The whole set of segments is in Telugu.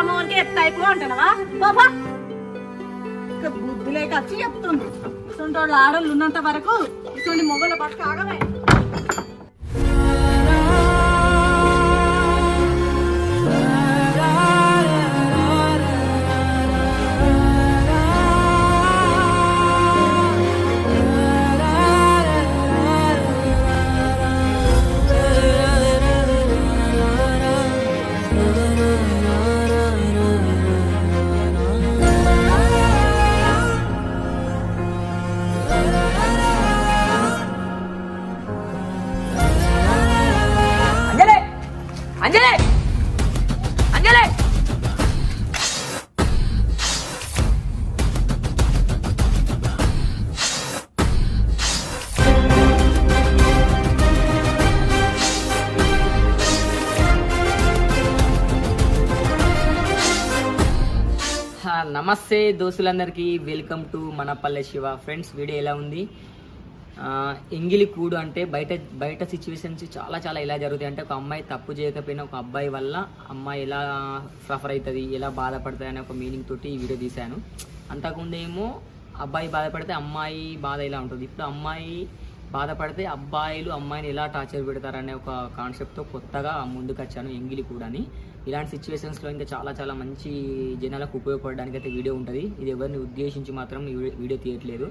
మోనికి ఎత్తైపో అంటున్నావా బాబా బుద్ధి లేక వచ్చి చెప్తుంది ఇటువంటి వాళ్ళు ఆడోళ్ళు ఉన్నంత వరకు ఇటువంటి మొగల పట్టుకు ఆగమే అంజలి అంజలి నమస్తే దోస్తులందరికీ welcome to Manapalle Shiva. Friends, video ఎలా ఉంది? ఎంగిలి కూడు అంటే బయట సిచ్యువేషన్స్ చాలా ఎలా జరుగుతాయి అంటే, ఒక అమ్మాయి తప్పు చేయకపోయినా ఒక అబ్బాయి వల్ల అమ్మాయి ఎలా సఫర్ అవుతుంది, ఎలా బాధపడుతుంది అనే ఒక మీనింగ్ తోటి ఈ వీడియో తీశాను. అంతకుముందు ఏమో అబ్బాయి బాధపడితే అమ్మాయి బాధ ఎలా ఉంటుంది, ఇప్పుడు అమ్మాయి బాధపడితే అబ్బాయిలు అమ్మాయిని ఎలా టార్చర్ పెడతారనే ఒక కాన్సెప్ట్తో కొత్తగా ముందుకు వచ్చాను ఎంగిలి కూడని. ఇలాంటి సిచ్యువేషన్స్లో ఇంకా చాలా మంచి జనాలకు ఉపయోగపడడానికి అయితే వీడియో ఉంటుంది. ఇది ఎవరిని ఉద్దేశించి మాత్రం వీడియో తీయట్లేదు.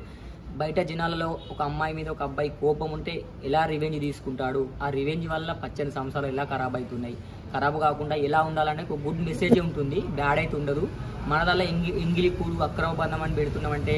బయట జనాలలో ఒక అమ్మాయి మీద ఒక అబ్బాయి కోపం ఉంటే ఎలా రివెంజ్ తీసుకుంటాడు, ఆ రివెంజ్ వల్ల పచ్చని సంవత్సరాలు ఎలా ఖరాబ్ అవుతున్నాయి, ఖరాబ్ కాకుండా ఎలా ఉండాలనే ఒక గుడ్ మెసేజ్ ఉంటుంది, బ్యాడ్ అయితే ఉండదు. మనదల్లా ఎంగిలి కూడు అక్రమ బంధం అని పెడుతున్నామంటే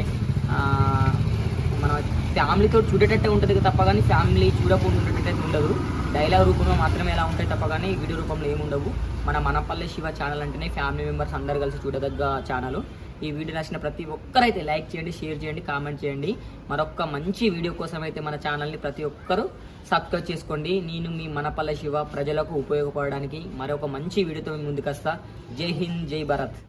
మన ఫ్యామిలీతో చూడేటట్టే ఉంటుంది తప్ప కానీ ఫ్యామిలీ చూడకుండా ఉండేటట్టు ఉండదు. డైలాగ్ రూపంలో మాత్రమే ఎలా ఉంటాయి తప్ప కానీ వీడియో రూపంలో ఏముండవు. మనపల్లె శివ ఛానల్ అంటేనే ఫ్యామిలీ మెంబర్స్ అందరు కలిసి చూడదగ్గ ఛానల్. ఈ వీడియో నచ్చిన ప్రతి ఒక్కరైతే లైక్ చేయండి, షేర్ చేయండి, కామెంట్ చేయండి. మరొక మంచి వీడియో కోసం అయితే మన ఛానల్ని ప్రతి ఒక్కరూ సబ్స్క్రైబ్ చేసుకోండి. నేను మీ మనపల్లె శివ ప్రజలకు ఉపయోగపడడానికి మరొక మంచి వీడియోతో ముందుకు వస్తా. జై హింద్, జై భారత్.